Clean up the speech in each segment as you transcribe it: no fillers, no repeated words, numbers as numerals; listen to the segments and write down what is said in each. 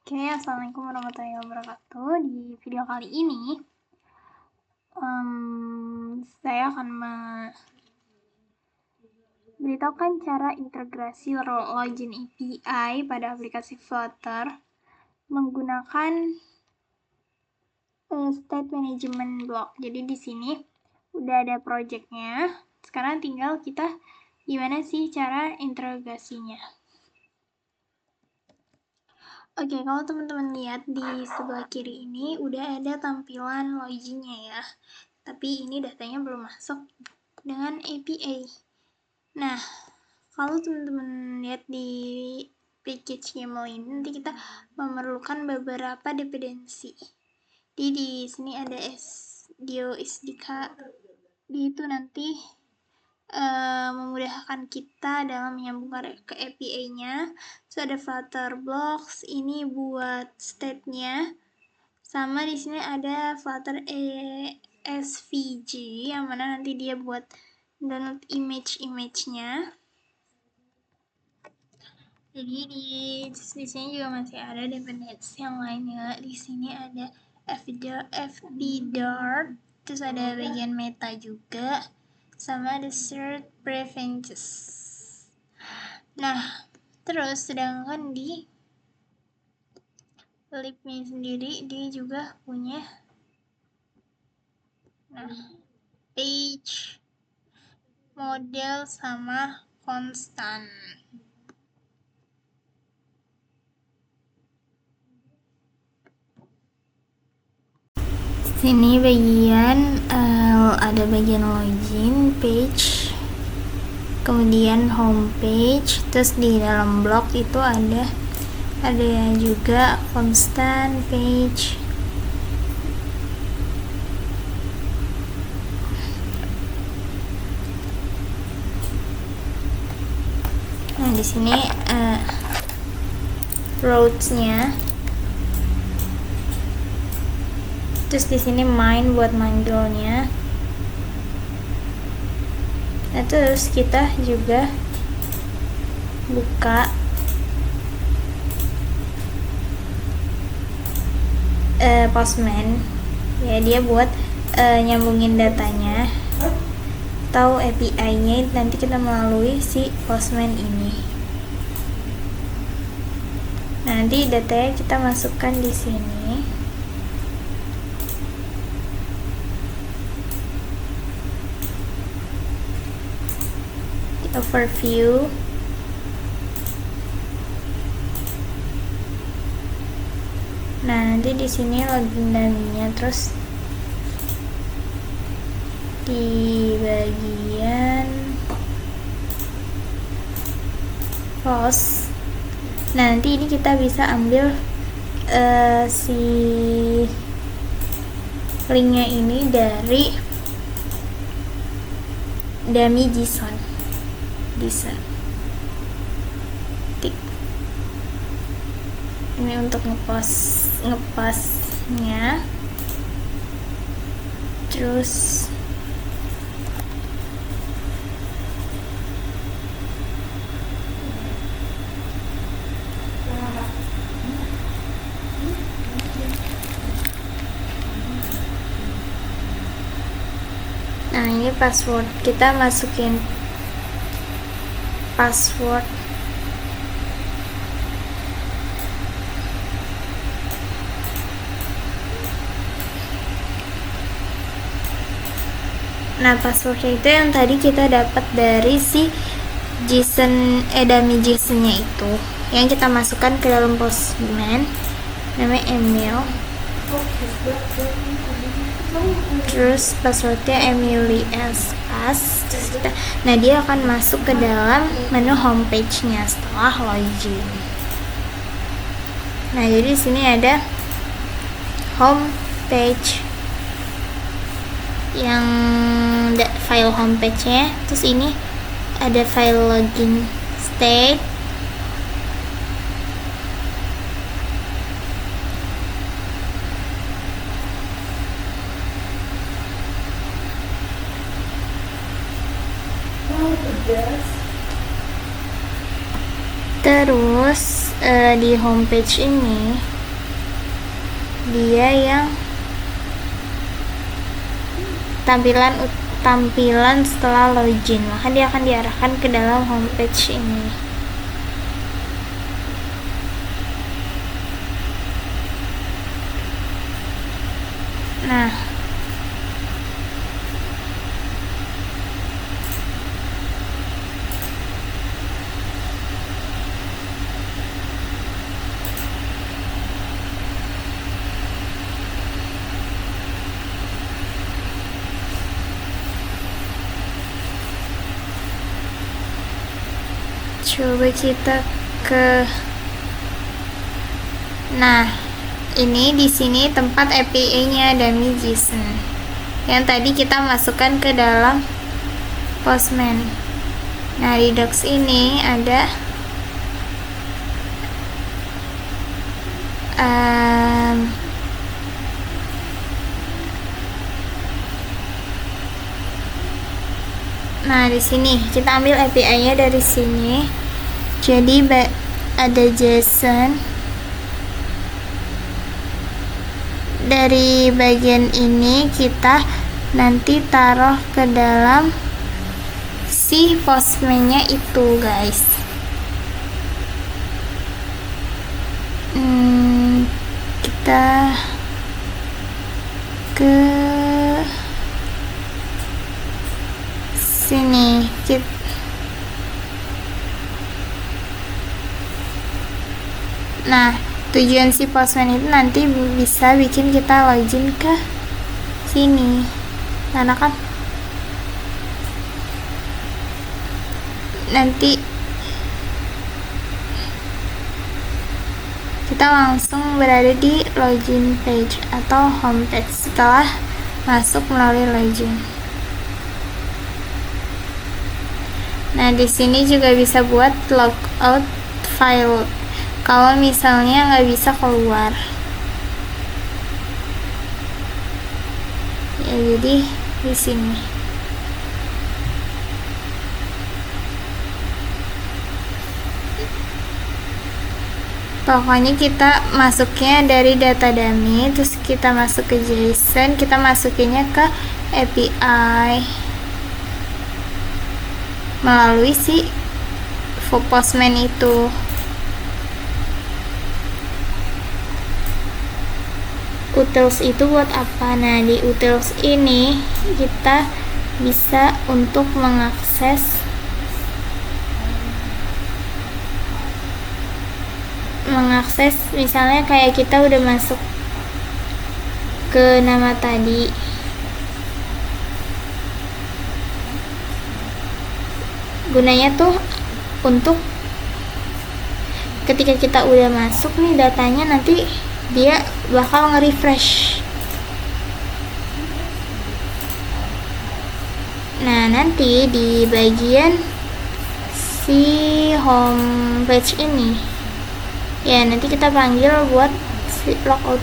Oke, assalamualaikum warahmatullahi wabarakatuh. Di video kali ini, saya akan memberitahukan cara integrasi login API pada aplikasi Flutter menggunakan state management block. Jadi di sini udah ada projectnya. Sekarang tinggal kita gimana sih cara integrasinya. Oke, kalau teman-teman lihat di sebelah kiri ini udah ada tampilan loginnya ya. Tapi ini datanya belum masuk dengan API. Nah, kalau teman-teman lihat di package YAML ini, nanti kita memerlukan beberapa dependensi. Jadi di sini ada Dio SDK, itu nanti memudahkan kita dalam menyambungkan ke API-nya. Terus ada Flutter Blocks, ini buat state-nya. Sama di sini ada Flutter SVG yang mana nanti dia buat download image-nya. Jadi di sini juga masih ada dependensi yang lainnya. Di sini ada FD-Dart, terus ada bagian meta juga, sama ada search preferences. Nah, terus sedangkan di lib-nya sendiri dia juga punya page, model, sama konstan. Sini bagian ada bagian login page, kemudian home page, terus di dalam blog itu ada juga constant page. Nah, di sini roads-nya. Terus di sini main buat manggilnya. Nah, terus kita juga buka Postman. Ya, dia buat nyambungin datanya atau API-nya nanti kita melalui si Postman ini. Nah, nanti datanya kita masukkan di sini. Di overview. Nah, nanti di sini login dummy-nya, terus di bagian post. Nah, nanti ini kita bisa ambil si linknya ini dari dummy JSON. Bisa ini untuk ngepostnya. Terus nah, ini password, kita masukin password. Nah, passwordnya itu yang tadi kita dapat dari si JSON dummy JSON-nya itu, yang kita masukkan ke dalam Postman, namanya Emil. Terus passwordnya Emily S. Nah, dia akan masuk ke dalam menu homepage-nya setelah login. Nah, jadi di sini ada homepage yang file homepage-nya, terus ini ada file login state. Terus di homepage ini dia yang tampilan setelah login, maka dia akan diarahkan ke dalam homepage ini. Nah, coba kita ke, nah ini di sini tempat API-nya dummy JSON yang tadi kita masukkan ke dalam Postman. Nah di docs ini ada nah di sini kita ambil API-nya dari sini. Jadi ada JSON dari bagian ini, kita nanti taruh ke dalam si Postman-nya itu, guys. Kita ke sini, nah tujuan si Postman itu nanti bisa bikin kita login ke sini, karena kan nanti kita langsung berada di login page atau homepage setelah masuk melalui login. Nah di sini juga bisa buat logout file kalau misalnya nggak bisa keluar ya, jadi di sini pokoknya kita masuknya dari data dummy, terus kita masuk ke JSON, kita masukinnya ke API melalui si Postman itu. Utils itu buat apa? Nah di utils ini kita bisa untuk mengakses misalnya kayak kita udah masuk ke nama tadi, gunanya tuh untuk ketika kita udah masuk nih datanya, nanti dia bakal nge-refresh. Nah nanti di bagian si homepage ini ya nanti kita panggil buat si logout.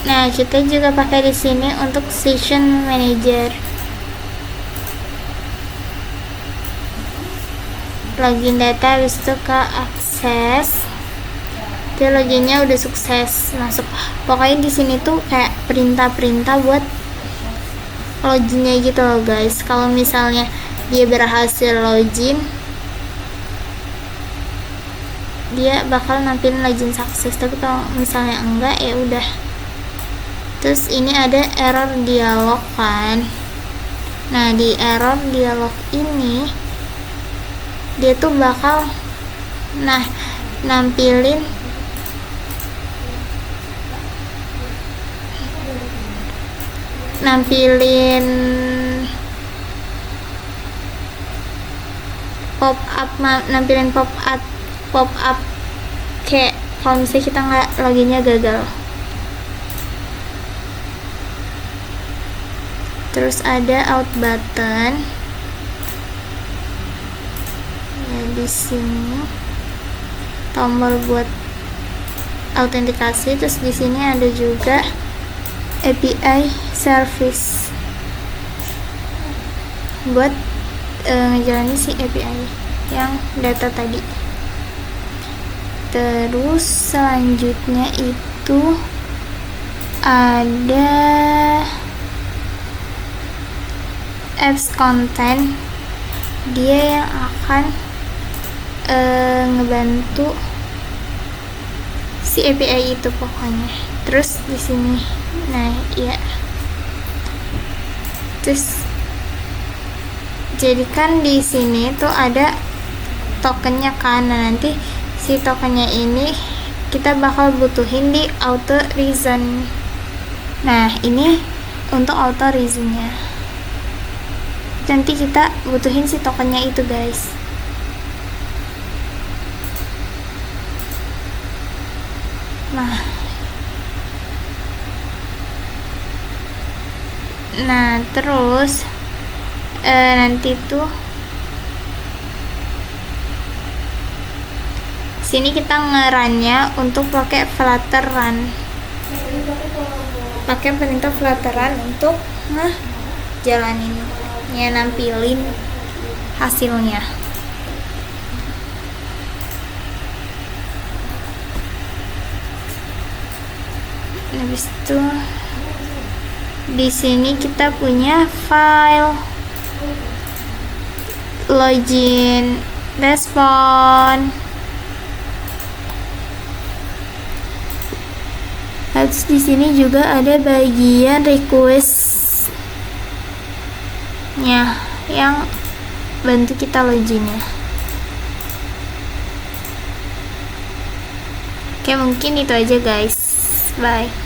Nah, kita juga pakai di sini untuk session manager. Login data, habis itu ke akses. Itu loginnya udah sukses masuk. Pokoknya di sini tuh kayak perintah-perintah buat loginnya gitu loh, guys. Kalau misalnya dia berhasil login, dia bakal nampilin login sukses. Tapi kalau misalnya enggak, ya udah. Terus ini ada error dialog kan. Nah di error dialog ini dia tuh bakal nampilin nampilin pop up kayak kalau misalnya kita nggak loginnya gagal. Terus ada out button ya, di sini tombol buat autentikasi. Terus di sini ada juga API service. buat ngejalanin si API yang data tadi. Terus selanjutnya itu ada apps content, dia yang akan ngebantu si API itu pokoknya. Terus di sini, nah ya, terus jadi kan di sini tuh ada tokennya kan. Nah, nanti si tokennya ini kita bakal butuhin di auto reason. Nah, ini untuk auto reasonnya. Nanti kita butuhin si tokennya itu, guys. Nah, terus nanti tuh sini kita ngerannya untuk pakai Flutter run, pakai perintah Flutter run untuk jalanin ya, nampilin hasilnya. Habis itu di sini kita punya file login respon. Terus di sini juga ada bagian request-nya yang bantu kita login-nya. Oke, mungkin itu aja guys. Bye.